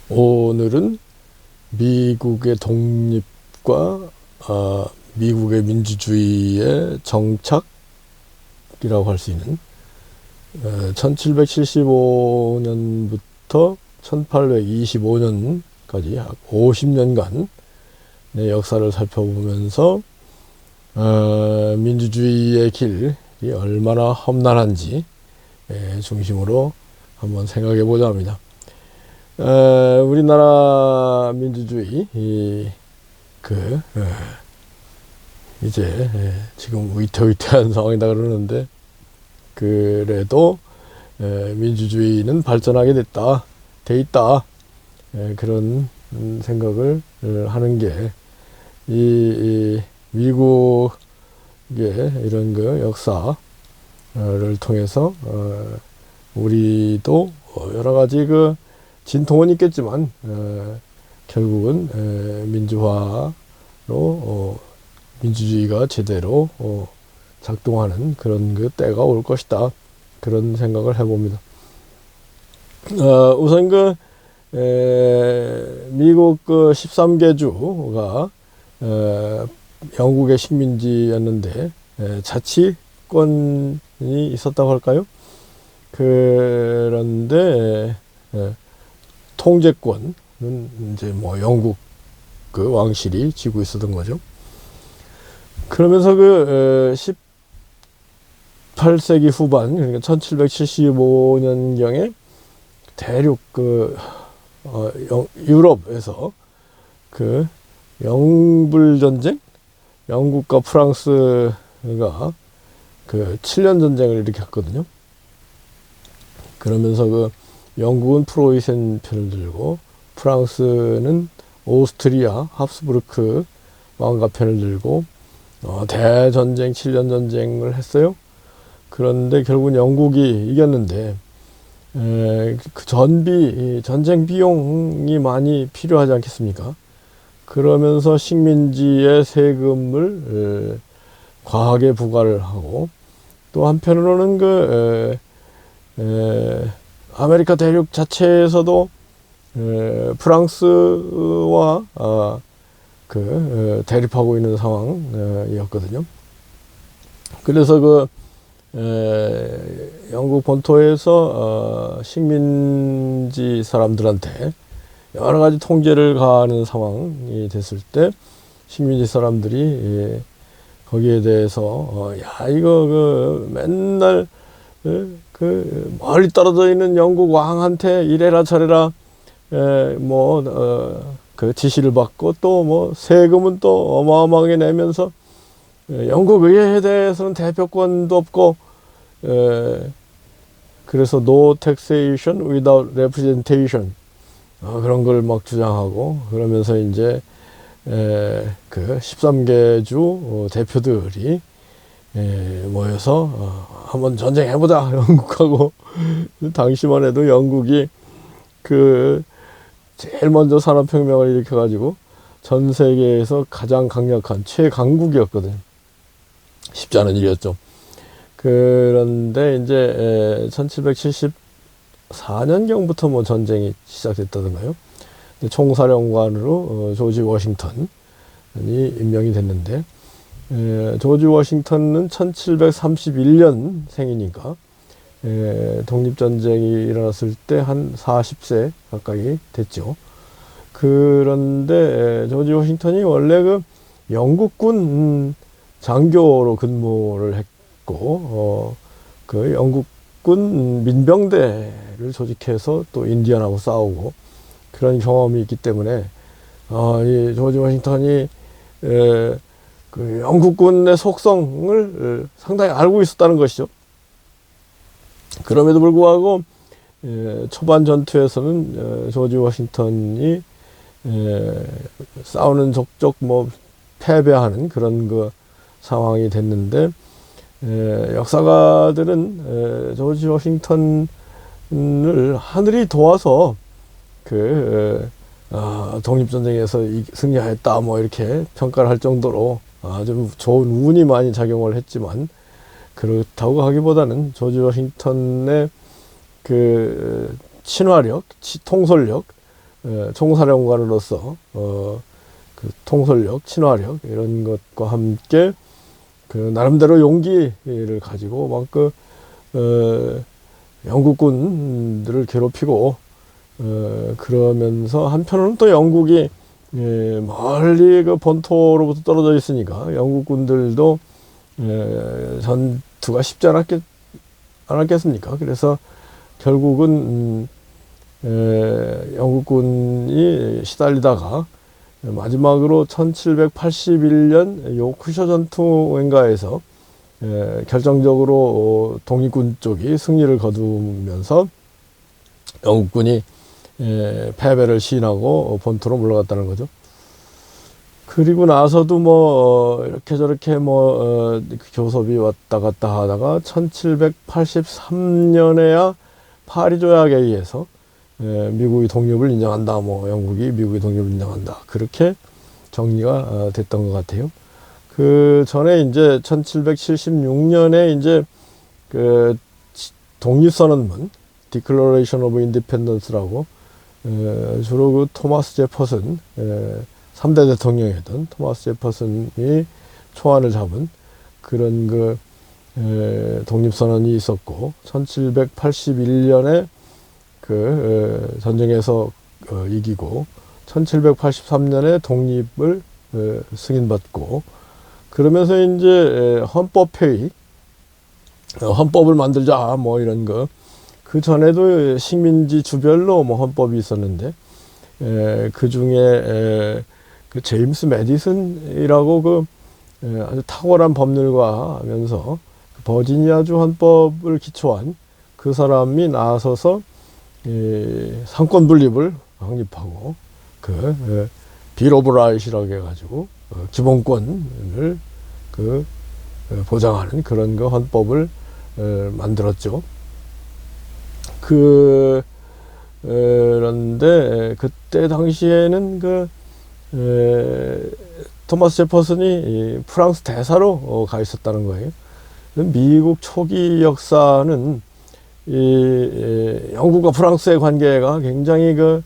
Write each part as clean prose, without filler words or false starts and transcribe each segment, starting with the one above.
오늘은 미국의 독립과 미국의 민주주의의 정착이라고 할 수 있는 1775년부터 1825년까지 약 50년간의 역사를 살펴보면서 민주주의의 길이 얼마나 험난한지 중심으로 한번 생각해 보자 합니다. 우리나라 민주주의 이제 지금 위태위태한 상황이다 그러는데, 그래도 민주주의는 발전하게 돼 있다, 그런 생각을 하는 게 이 미국의 이런 그 역사를 통해서 우리도 여러 가지 그 진통은 있겠지만 결국은 민주화로 민주주의가 제대로 작동하는 그런 그 때가 올 것이다, 그런 생각을 해봅니다. 우선 미국 13개 주가 영국의 식민지였는데 자치권이 있었다고 할까요? 그런데 통제권은 이제 뭐 영국 그 왕실이 쥐고 있었던 거죠. 그러면서 18세기 후반, 그러니까 1775년경에 대륙 유럽에서 영불 전쟁, 영국과 프랑스가 7년 전쟁을 일으켰거든요. 그러면서 영국은 프로이센 편을 들고 프랑스는 오스트리아 합스부르크 왕가 편을 들고 대전쟁, 7년 전쟁을 했어요. 그런데 결국은 영국이 이겼는데 전쟁 비용이 많이 필요하지 않겠습니까? 그러면서 식민지의 세금을 과하게 부과를 하고, 또 한편으로는 아메리카 대륙 자체에서도 프랑스와 대립하고 있는 상황이었거든요. 그래서 영국 본토에서 식민지 사람들한테 여러 가지 통제를 가하는 상황이 됐을 때, 식민지 사람들이 거기에 대해서 야, 이거 맨날 멀리 떨어져 있는 영국 왕한테 이래라 저래라 지시를 받고, 또 뭐 세금은 또 어마어마하게 내면서 영국 의회에 대해서는 대표권도 없고, 그래서 no taxation without representation, 그런 걸 막 주장하고, 그러면서 이제 13개 주 대표들이 모여서 한번 전쟁해보자, 영국하고. 당시만 해도 영국이 제일 먼저 산업혁명을 일으켜가지고 전 세계에서 가장 강력한 최강국이었거든요. 쉽지 않은 일이었죠. 그런데 이제 1774년경부터 뭐 전쟁이 시작됐다던가요. 총사령관으로 조지 워싱턴이 임명이 됐는데, 조지 워싱턴은 1731년 생이니까 독립전쟁이 일어났을 때 한 40세 가까이 됐죠. 그런데 조지 워싱턴이 원래 영국군 장교로 근무를 했고, 영국군 민병대를 조직해서 또 인디언하고 싸우고 그런 경험이 있기 때문에 이 조지 워싱턴이 영국군의 속성을 상당히 알고 있었다는 것이죠. 그럼에도 불구하고 초반 전투에서는 조지 워싱턴이 싸우는 족족 패배하는 그런 상황이 됐는데, 역사가들은 조지 워싱턴을 하늘이 도와서 독립전쟁에서 승리하였다 이렇게 평가를 할 정도로 아주 좋은 운이 많이 작용을 했지만, 그렇다고 하기보다는 조지 워싱턴의 친화력, 통솔력, 총사령관으로서 그 통솔력, 친화력 이런 것과 함께 그 나름대로 용기를 가지고 막 영국군들을 괴롭히고 그러면서 한편으로는 또 영국이 멀리 그 본토로부터 떨어져 있으니까 영국군들도 전투가 쉽지 않았겠습니까? 그래서 결국은 영국군이 시달리다가 마지막으로 1781년 요크셔 전투인가에서 결정적으로 독립군 쪽이 승리를 거두면서 영국군이 패배를 시인하고 본토로 물러갔다는 거죠. 그리고 나서도 뭐 이렇게 저렇게 뭐 교섭이 왔다 갔다 하다가 1783년에야 파리 조약에 의해서 미국이 독립을 인정한다, 뭐 영국이 미국의 독립을 인정한다, 그렇게 정리가 됐던 것 같아요. 그 전에 이제 1776년에 이제 그 독립선언문 Declaration of Independence라고 주로 그 토마스 제퍼슨 3대 대통령이었던 토마스 제퍼슨이 초안을 잡은 그런 그 독립선언이 있었고 1781년에 그 전쟁에서 이기고 1783년에 독립을 승인받고 그러면서 이제 헌법회의 헌법을 만들자 뭐 이런 거, 그 전에도 식민지 주별로 뭐 헌법이 있었는데 그 중에 그 제임스 매디슨이라고 그 아주 탁월한 법률가 하면서 버지니아주 헌법을 기초한 그 사람이 나서서 상권 분립을 확립하고 그 빌 오브 라이트라고 해가지고 기본권을 그 보장하는 그런 그 헌법을 만들었죠. 그런데 그때 당시에는 그 토마스 제퍼슨이 프랑스 대사로 가 있었다는 거예요. 미국 초기 역사는 영국과 프랑스의 관계가 굉장히 그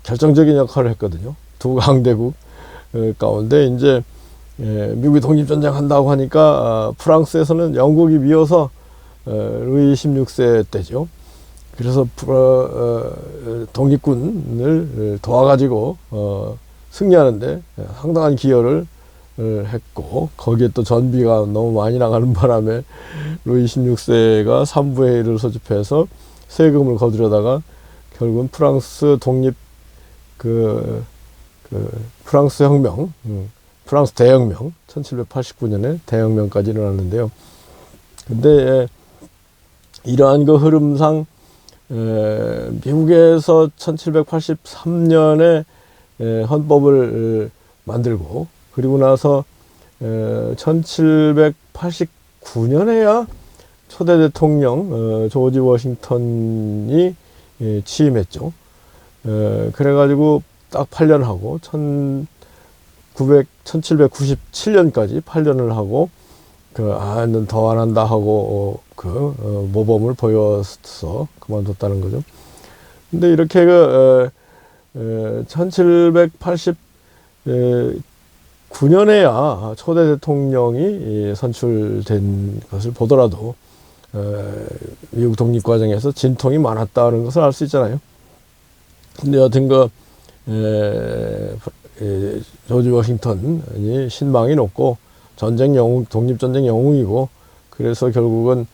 결정적인 역할을 했거든요. 두 강대국 가운데 이제 미국이 독립전쟁 한다고 하니까 프랑스에서는 영국이 미워서 루이 16세 때죠. 그래서 독립군을 도와가지고 승리하는데 상당한 기여를 했고, 거기에 또 전비가 너무 많이 나가는 바람에 루이 16세가 삼부회의를 소집해서 세금을 거두려다가 결국은 프랑스 독립 프랑스 혁명, 프랑스 대혁명, 1789년에 대혁명까지 일어났는데요. 근데 이러한 그 흐름상 미국에서 1783년에 헌법을 만들고, 그리고 나서 1789년에야 초대 대통령 조지 워싱턴이 취임했죠. 그래가지고 딱 8년 하고 1797년까지 8년을 하고 넌 더 안 한다 하고 모범을 보여서 그만뒀다는 거죠. 근데 이렇게 1789년에야 초대 대통령이 선출된 것을 보더라도 미국 독립 과정에서 진통이 많았다는 것을 알 수 있잖아요. 근데 여튼 조지 워싱턴이 신망이 높고 전쟁 영웅, 독립전쟁 영웅이고, 그래서 결국은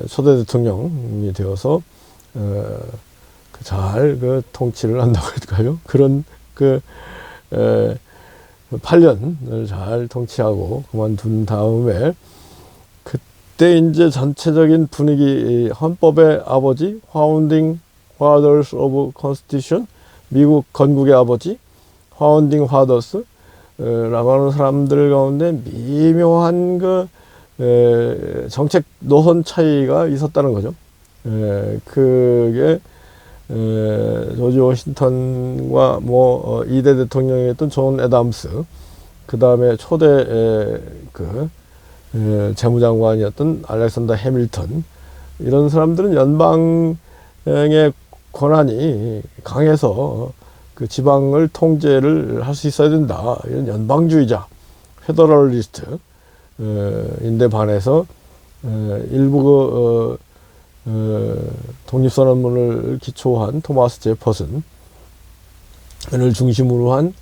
초대 대통령이 되어서 잘 통치를 한다고 할까요? 그런 8년을 잘 통치하고 그만둔 다음에 그때 이제 전체적인 분위기, 헌법의 아버지, Founding Fathers of Constitution, 미국 건국의 아버지, Founding Fathers 라고 하는 사람들 가운데 미묘한 정책 노선 차이가 있었다는 거죠. 그게 조지 워싱턴과 2대 대통령이었던 존 애담스, 그 다음에 초대 재무장관이었던 알렉산더 해밀턴, 이런 사람들은 연방의 권한이 강해서 그 지방을 통제를 할 수 있어야 된다. 이런 연방주의자, 페더럴리스트 인데 반해서 일부 독립선언문을 기초한 토마스 제퍼슨을 중심으로 한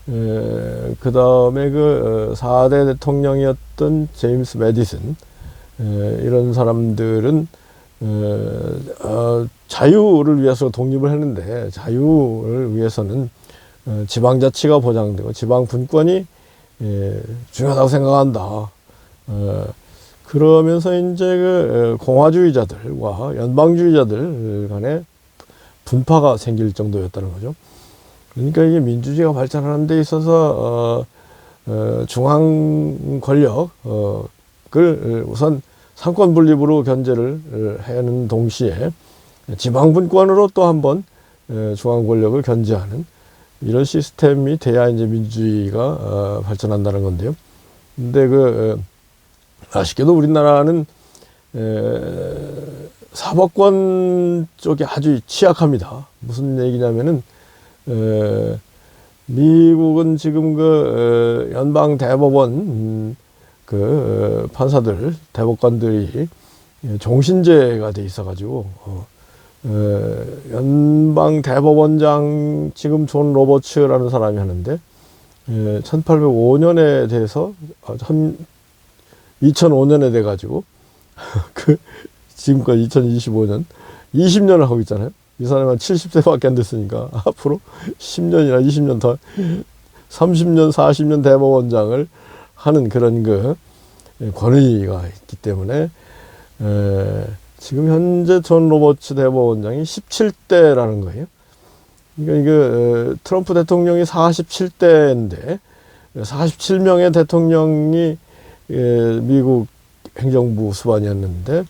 그 다음에 그 4대 대통령이었던 제임스 매디슨 이런 사람들은 자유를 위해서 독립을 했는데 자유를 위해서는 지방자치가 보장되고 지방분권이 중요하다고 생각한다. 그러면서 이제 그 공화주의자들과 연방주의자들 간에 분파가 생길 정도였다는 거죠. 그러니까 이게 민주주의가 발전하는 데 있어서 중앙 권력을 우선 상권 분립으로 견제를 하는 동시에 지방 분권으로 또 한번 중앙 권력을 견제하는 이런 시스템이 돼야 이제 민주주의가 발전한다는 건데요. 근데 아쉽게도 우리나라는 사법권 쪽이 아주 취약합니다. 무슨 얘기냐면은 미국은 지금 연방 대법원 판사들, 대법관들이 종신제가 돼 있어가지고 연방 대법원장 지금 존 로버츠라는 사람이 하는데 1805년에 돼서 2005년에 돼가지고 지금까지 2025년 20년을 하고 있잖아요. 이 사람은 70세밖에 안 됐으니까 앞으로 10년이나 20년 더 30년 40년 대법원장을 하는 그런 권위가 있기 때문에 지금 현재 존 로버츠 대법원장이 17대라는 거예요. 그러니까 트럼프 대통령이 47대인데 47명의 대통령이 미국 행정부 수반이었는데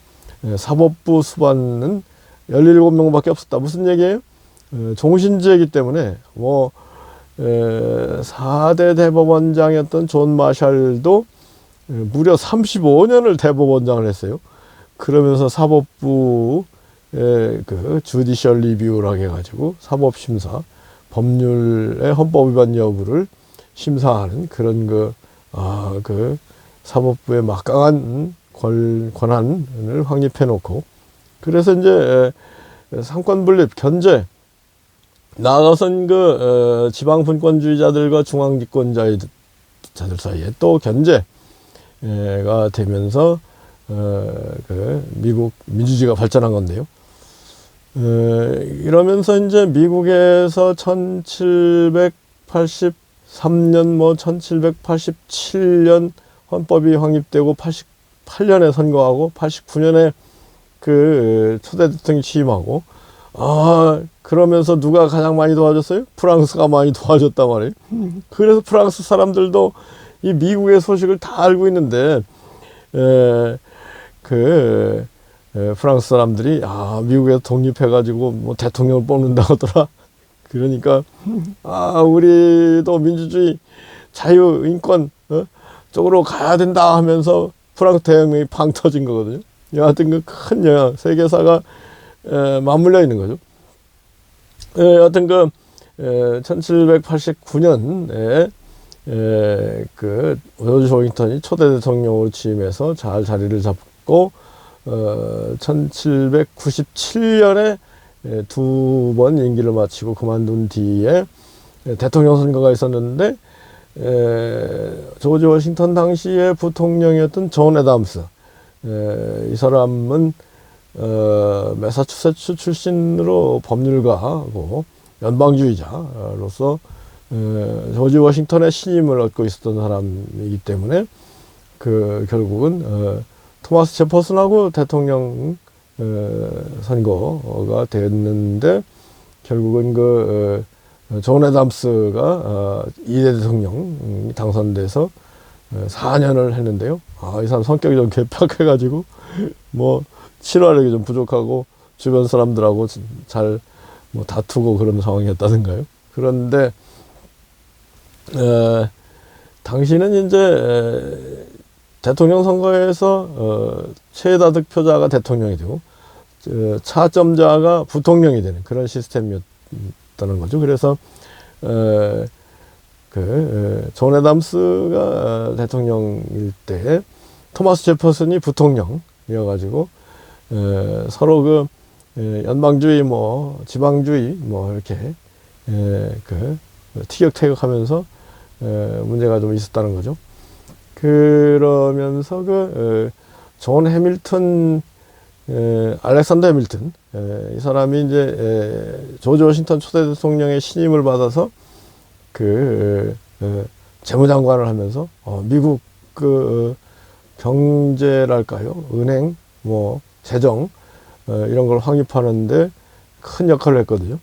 사법부 수반은 17명밖에 없었다. 무슨 얘기예요? 종신제이기 때문에 4대 대법원장이었던 존 마샬도 무려 35년을 대법원장을 했어요. 그러면서 사법부의 주디셜 리뷰라고 해가지고 사법심사, 법률의 헌법 위반 여부를 심사하는 그런 사법부의 막강한 권한을 확립해 놓고, 그래서 이제 상권 분립, 견제, 나아가선 지방 분권주의자들과 중앙 집권자들 사이에 또 견제가 되면서 미국 민주주의가 발전한 건데요. 이러면서 이제 미국에서 1783년 1787년 헌법이 확립되고 88년에 선거하고 89년에 초대 대통령이 취임하고, 그러면서 누가 가장 많이 도와줬어요? 프랑스가 많이 도와줬단 말이에요. 그래서 프랑스 사람들도 이 미국의 소식을 다 알고 있는데, 프랑스 사람들이, 미국에서 독립해가지고 대통령을 뽑는다고 하더라. 그러니까, 우리도 민주주의, 자유, 인권, 쪽으로 가야 된다 하면서 프랑스 대혁명이 팡 터진 거거든요. 여하튼 큰 영향, 세계사가 맞물려 있는 거죠. 여하튼 1789년에 조지 워싱턴이 초대 대통령으로 취임해서 잘 자리를 잡고 1797년에 2번 임기를 마치고 그만둔 뒤에 대통령 선거가 있었는데, 조지 워싱턴 당시의 부통령이었던 존 애담스, 이 사람은 매사추세츠 출신으로 법률가하고 연방주의자로서 조지 워싱턴의 신임을 얻고 있었던 사람이기 때문에 결국은 토마스 제퍼슨하고 대통령 선거가 됐는데, 결국은 존 애담스가 2대 대통령 당선돼서 4년을 했는데요. 이 사람 성격이 좀 괴팍해가지고 친화력이 좀 부족하고 주변 사람들하고 잘 다투고 그런 상황이었다든가요. 그런데 당시는 이제 대통령 선거에서 최다 득표자가 대통령이 되고 차점자가 부통령이 되는 그런 시스템이었다는 거죠. 그래서 존 애담스가 대통령일 때 토마스 제퍼슨이 부통령이어가지고 서로 연방주의 뭐 지방주의 뭐 이렇게 티격태격하면서 문제가 좀 있었다는 거죠. 그러면서 존 해밀턴, 알렉산더 해밀턴, 이 사람이 이제 조지 워싱턴 초대 대통령의 신임을 받아서 재무장관을 하면서 미국 경제랄까요, 은행, 뭐 재정 이런 걸 확립하는데 큰 역할을 했거든요.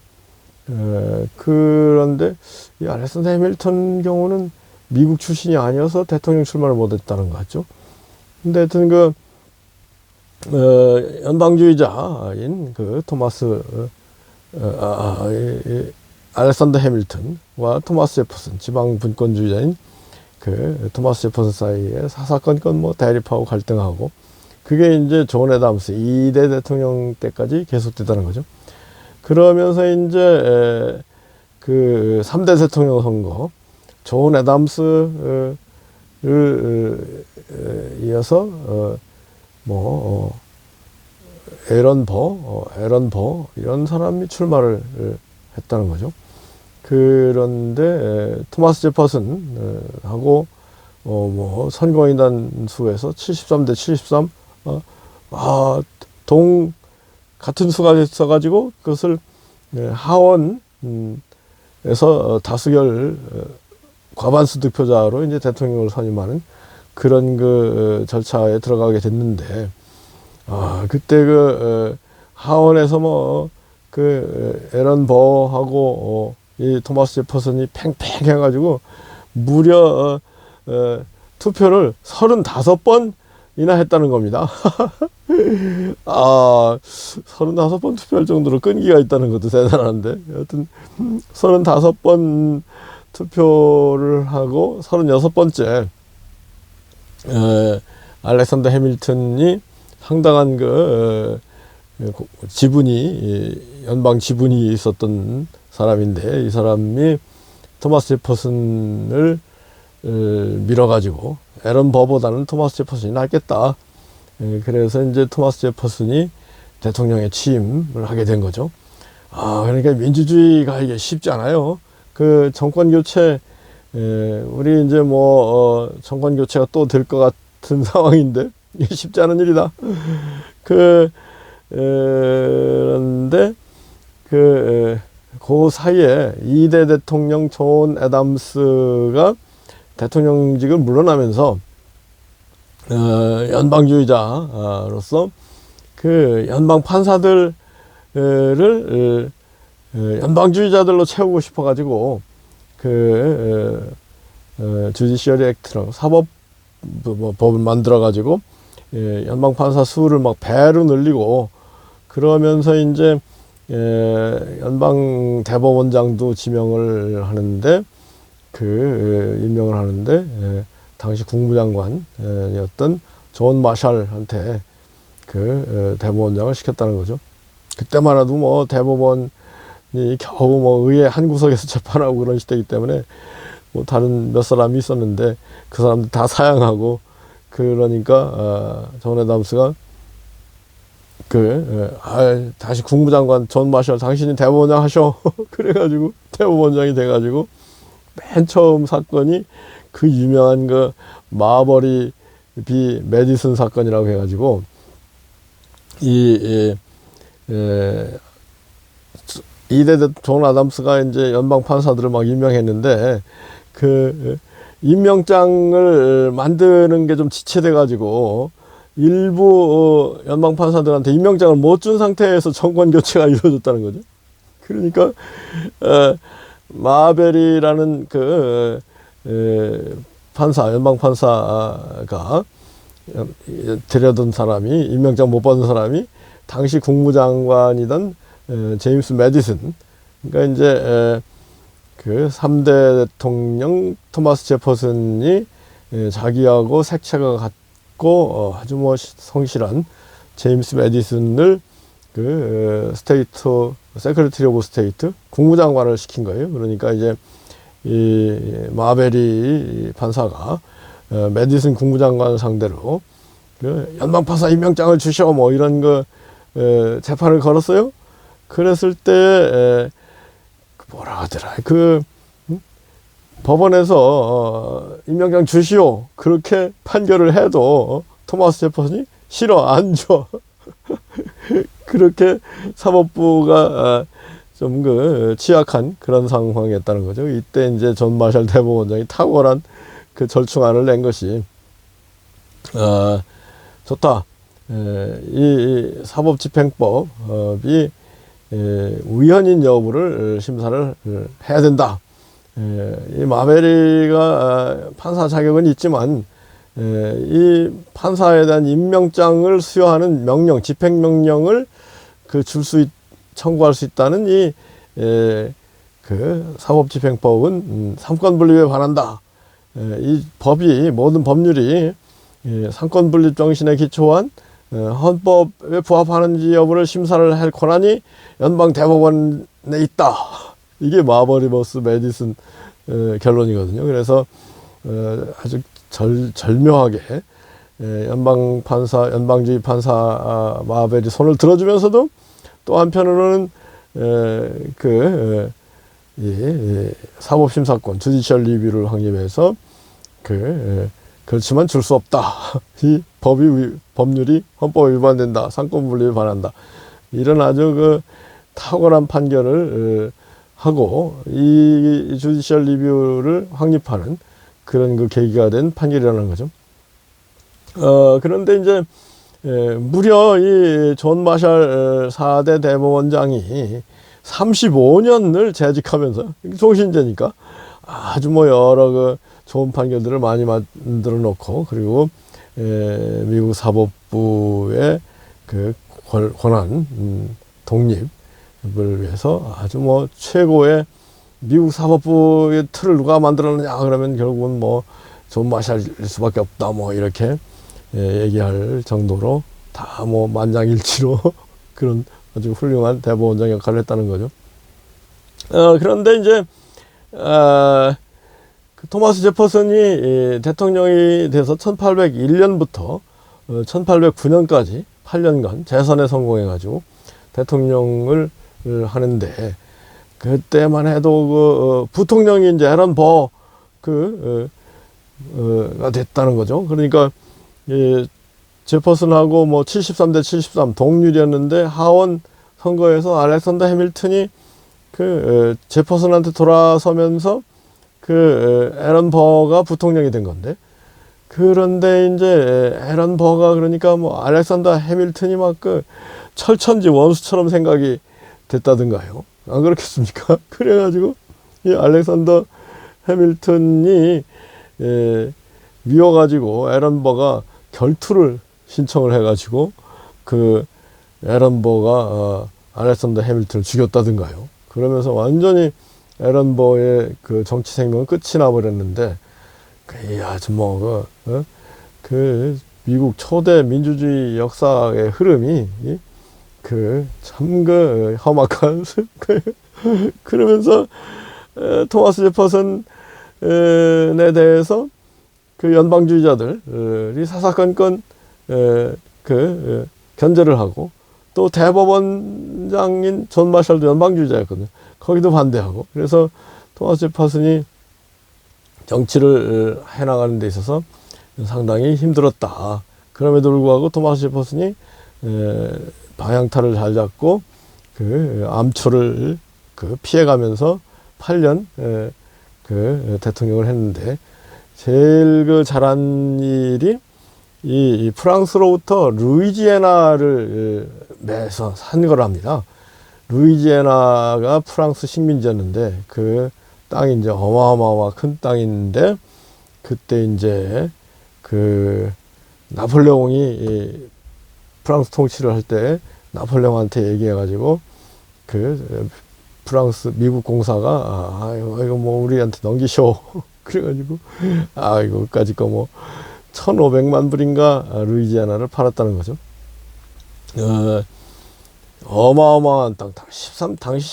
그런데 이 알렉산더 해밀턴 경우는 미국 출신이 아니어서 대통령 출마를 못했다는 것 같죠. 근데 하여튼 연방주의자인 토마스 알렉산더 해밀턴과 토마스 제퍼슨, 지방 분권주의자인 토마스 제퍼슨 사이에 사사건건 뭐 대립하고 갈등하고, 그게 이제 존 애담스 2대 대통령 때까지 계속되다는 거죠. 그러면서 이제 3대 대통령 선거, 존 애담스를 이어서 에런 버 이런 사람이 출마를 했다는 거죠. 그런데 토마스 제퍼슨 하고 선거인단 수에서 73대 73 같은 수가 있어가지고 그것을 하원에서 다수결 과반수 득표자로 이제 대통령을 선임하는 그런 절차에 들어가게 됐는데, 그때 하원에서 에런 버하고 이 토마스 제퍼슨이 팽팽해가지고 무려 투표를 35번이나 했다는 겁니다. 35번 투표할 정도로 끈기가 있다는 것도 대단한데, 여하튼 35번 투표를 하고 36번째 알렉산더 해밀턴이 상당한 연방 지분이 있었던 사람인데, 이 사람이 토마스 제퍼슨을 밀어가지고 에런 버보다는 토마스 제퍼슨이 낫겠다. 그래서 이제 토마스 제퍼슨이 대통령에 취임을 하게 된 거죠. 그러니까 민주주의가 이게 쉽지 않아요. 정권 교체, 우리 이제 정권 교체가 또 될 것 같은 상황인데, 이게 쉽지 않은 일이다. 그런데 그 사이에 2대 대통령 존 애담스가 대통령직을 물러나면서 연방주의자로서 연방 판사들을 연방주의자들로 채우고 싶어가지고 주디시어리 액트라고 사법법을 만들어가지고 연방 판사 수를 막 배로 늘리고, 그러면서 이제 연방 대법원장도 지명을 하는데 임명을 하는데 당시 국무장관이었던 존 마샬한테 대법원장을 시켰다는 거죠. 그때만 해도 대법원이 겨우 의회 한 구석에서 재판하고 그런 시대이기 때문에 다른 몇 사람이 있었는데 그 사람들 다 사양하고, 그러니까 존 애담스가 다시 국무장관 존 마샬 당신이 대법원장 하셔. 그래가지고 대법원장이 돼가지고 맨 처음 사건이 유명한 마버리 비 메디슨 사건이라고 해가지고 이대 존 애담스가 이제 연방 판사들을 막 임명했는데 임명장을 만드는 게 좀 지체돼가지고 일부 연방 판사들한테 임명장을 못 준 상태에서 정권 교체가 이루어졌다는 거죠. 그러니까 마벨이라는 연방 판사가 데려던 사람이, 임명장 못 받은 사람이 당시 국무장관이던 제임스 메디슨, 그러니까 이제 3대 대통령 토마스 제퍼슨이 자기하고 색채가 같고 아주 성실한 제임스 메디슨을 스테이트 세크레터리 오브 스테이트 국무장관을 시킨 거예요. 그러니까 이제 이 마베리 판사가 메디슨 국무장관을 상대로 연방판사 임명장을 주셔 뭐 이런 재판을 걸었어요. 그랬을 때 뭐라 하더라 법원에서 임명장 주시오 그렇게 판결을 해도 토마스 제퍼슨이 싫어 안 줘. 그렇게 사법부가 좀 취약한 그런 상황이었다는 거죠. 이때 이제 존 마샬 대법원장이 탁월한 절충안을 낸 것이 좋다. 이 사법집행법이 위헌인 여부를 심사를 해야 된다. 이 마베리가 판사 자격은 있지만 이 판사에 대한 임명장을 수여하는 명령, 집행명령을 청구할 수 있다는 이 사법집행법은 삼권분립에 관한다. 이 법이 모든 법률이 삼권분립 정신에 기초한 헌법에 부합하는지 여부를 심사를 할 권한이 연방 대법원에 있다. 이게 마버리버스 메디슨 결론이거든요. 그래서 아주 절묘하게 연방주의 판사 마벨이 손을 들어주면서도 또 한편으로는 사법심사권 주디셜 리뷰를 확립해서 그렇지만 줄 수 없다. 이 법률이 헌법에 위반된다. 삼권분립에 반한다. 이런 아주 탁월한 판결을 하고 이 주디셜 리뷰를 확립하는 그런 계기가 된 판결이라는 거죠. 그런데 이제 무려 이 존 마샬 4대 대법원장이 35년을 재직하면서 종신제니까 아주 여러 좋은 판결들을 많이 만들어 놓고 그리고 미국 사법부의 권한 독립을 위해서 아주 최고의 미국 사법부의 틀을 누가 만들었느냐 그러면 결국은 존 마샬일 수밖에 없다 이렇게 얘기할 정도로 다 만장일치로 그런 아주 훌륭한 대법원장 역할을 했다는 거죠. 그런데 이제 토마스 제퍼슨이 대통령이 돼서 1801년부터 1809년까지 8년간 재선에 성공해가지고 대통령을 하는데 그때만 해도 부통령이 이제 앨런 버가 됐다는 거죠. 그러니까 제퍼슨하고 73대 73 동률이었는데 하원 선거에서 알렉산더 해밀턴이 제퍼슨한테 돌아서면서 앨런 버가 부통령이 된 건데 그런데 이제 앨런 버가 그러니까 알렉산더 해밀턴이 철천지 원수처럼 생각이 됐다든가요. 안 그렇겠습니까? 그래가지고 이 알렉산더 해밀턴이 미워가지고 앨런 버가 결투를 신청을 해가지고 앨런 버가 알렉산더 해밀턴을 죽였다든가요. 그러면서 완전히 앨런 버의 정치 생명은 끝이 나버렸는데 아주 미국 초대 민주주의 역사의 흐름이 참 험악한 그러면서 토마스 제퍼슨에 대해서 연방주의자들이 사사건건 견제를 하고 또 대법원장인 존 마샬도 연방주의자였거든요. 거기도 반대하고 그래서 토마스 제퍼슨이 정치를 해나가는 데 있어서 상당히 힘들었다. 그럼에도 불구하고 토마스 제퍼슨이 방향타를 잘 잡고 암초를 피해가면서 8년 대통령을 했는데 제일 잘한 일이 이 프랑스로부터 루이지애나를 매서 산 거랍니다. 루이지애나가 프랑스 식민지였는데 땅이 이제 어마어마한 큰 땅인데 그때 이제 나폴레옹이 프랑스 통치를 할 때 나폴레옹한테 얘기해가지고 미국 공사가 이거 우리한테 넘기쇼. 그래가지고 이거까지 거 1,500만 불인가 루이지애나를 팔았다는 거죠. 어마어마한 땅, 당시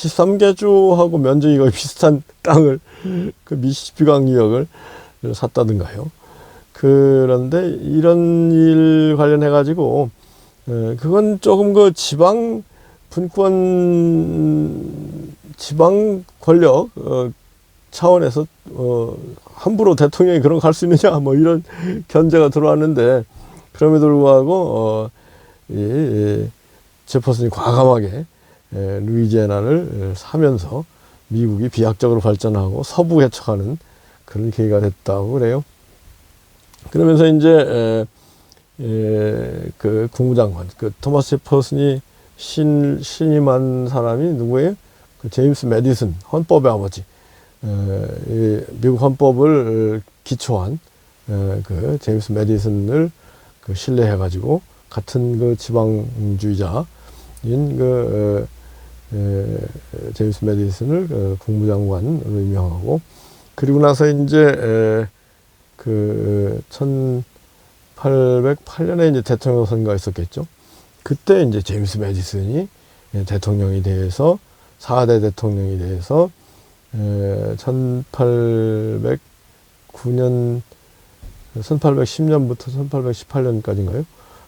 13개주하고 면적이 거의 비슷한 땅을, 그 미시시피강 유역을 샀다든가요. 그런데 이런 일 관련해가지고, 그건 조금 그 지방 권력, 차원에서, 함부로 대통령이 그런 거 할 수 있느냐, 뭐 이런 견제가 들어왔는데, 그럼에도 불구하고, 제퍼슨이 과감하게 루이지애나를 사면서 미국이 비약적으로 발전하고 서부 개척하는 그런 계기가 됐다고 그래요. 그러면서 이제 그 국무장관, 그 토마스 제퍼슨이 신임한 사람이 누구예요? 그 제임스 매디슨, 헌법의 아버지. 미국 헌법을 기초한 그 제임스 매디슨을 그 신뢰해가지고 같은 그 지방주의자인 그 제임스 매디슨을 국무장관으로 임명하고, 그리고 나서 이제 그 1808년에 이제 대통령 선거가 있었겠죠. 그때 이제 제임스 매디슨이 대통령이 돼서 4대 대통령이 돼서 1809년 1810년부터 1818년까지인가요?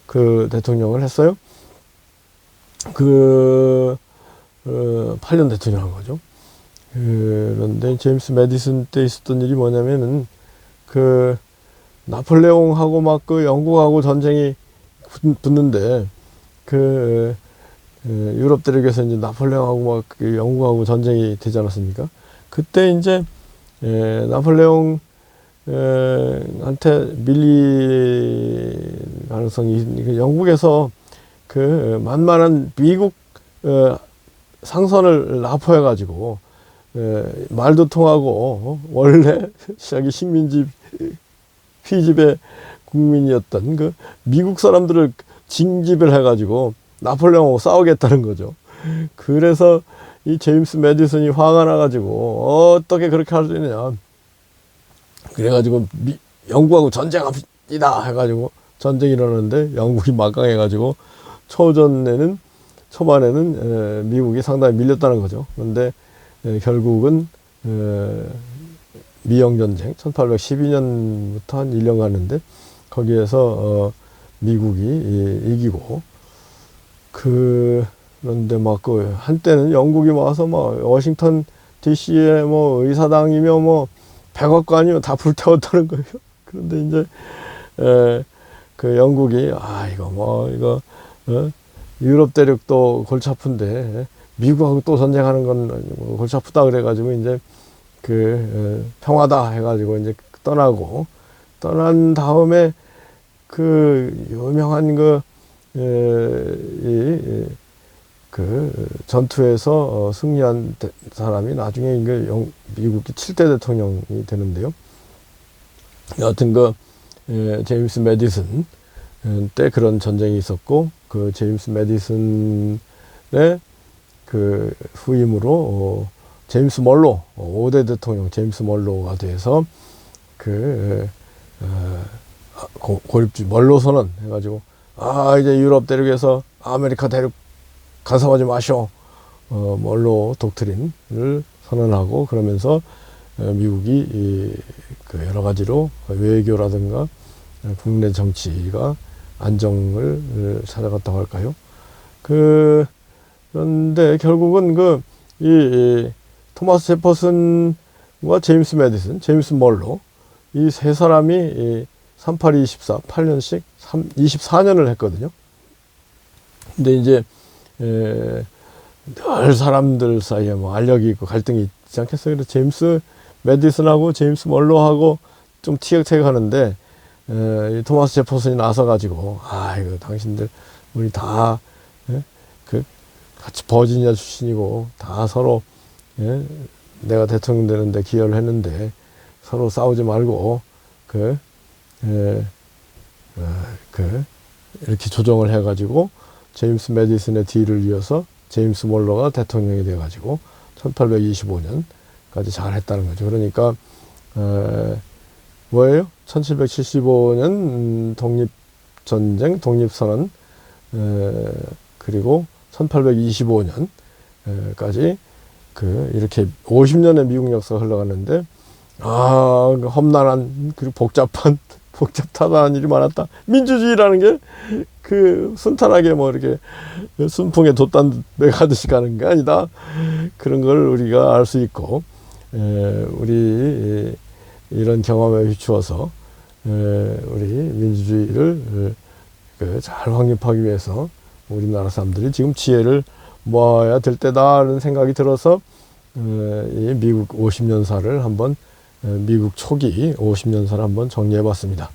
그 대통령을 했어요. 그 8년 대통령 한 거죠. 그런데 제임스 매디슨 때 있었던 일이 뭐냐면은 그 나폴레옹하고 막 그 영국하고 전쟁이 붙는데 그 유럽 대륙에서 이제 나폴레옹하고 막 그 영국하고 전쟁이 되지 않았습니까? 그때 이제 나폴레옹 한테 밀릴 가능성이, 영국에서 그 만만한 미국 상선을 납포해가지고 말도 통하고 원래 자기 식민지 피지배 국민이었던 그 미국 사람들을 징집을 해가지고 나폴레옹하고 싸우겠다는 거죠. 그래서 이 제임스 매디슨이 화가 나가지고 어떻게 그렇게 할 수 있느냐. 그래가지고 영국하고 전쟁합시다 해가지고 전쟁이 일어났는데 영국이 막강해가지고 초반에는 미국이 상당히 밀렸다는 거죠. 그런데 결국은 미영전쟁 1812년부터 한 1년 가는데 거기에서 미국이 이기고, 그런데 막 그 한때는 영국이 와서 막 워싱턴 DC에 뭐 의사당이며 뭐 백악관이며 다 불태웠다는 거예요. 그런데 이제 그 영국이 이거 유럽 대륙도 골치 아픈데 미국하고 또 전쟁하는 건 골치 아프다 그래가지고 이제 그 평화다 해가지고 이제 떠난 다음에 그 유명한 그 전투에서 승리한 사람이 나중에 이게 미국의 7대 대통령이 되는데요. 여하튼 제임스 매디슨 때 그런 전쟁이 있었고, 그 제임스 매디슨의 그 후임으로 제임스 멀로 5대 대통령 제임스 멀로가 돼서 고립주의 멀로 선언 해가지고 이제 유럽 대륙에서 아메리카 대륙 간섭하지 마쇼, 멀로 독트린을 선언하고, 그러면서 미국이 그 여러 가지로 외교라든가 국내 정치가 안정을 찾아갔다고 할까요? 그런데 결국은 이 토마스 제퍼슨과 제임스 매디슨, 제임스 멀로 이 세 사람이 38-24, 8년씩 24년을 했거든요. 근데 이제 늘 사람들 사이에 뭐 알력이 있고 갈등이 있지 않겠어요? 그래서 제임스 매디슨하고 제임스 멀로하고 좀 티격태격하는데 이 토마스 제퍼슨이 나서가지고 이거 당신들 우리 다 같이 버지니아 출신이고 다 서로 내가 대통령 되는데 기여를 했는데 서로 싸우지 말고 이렇게 조정을 해가지고 제임스 매디슨의 뒤를 이어서 제임스 멀로가 대통령이 돼가지고 1825년까지 잘 했다는 거죠. 그러니까 뭐예요? 1775년 독립전쟁, 독립선언, 그리고 1825년까지 이렇게 50년의 미국 역사가 흘러갔는데, 그 험난한, 그리고 복잡하다는 일이 많았다. 민주주의라는 게 순탄하게 뭐 이렇게 순풍에 돛단 매가듯이 가는 게 아니다. 그런 걸 우리가 알 수 있고, 우리 이런 경험에 비추어서 우리 민주주의를 잘 확립하기 위해서 우리나라 사람들이 지금 지혜를 모아야 될 때다라는 생각이 들어서 이 미국 50년사를 한번, 미국 초기 50년사를 한번 정리해 봤습니다.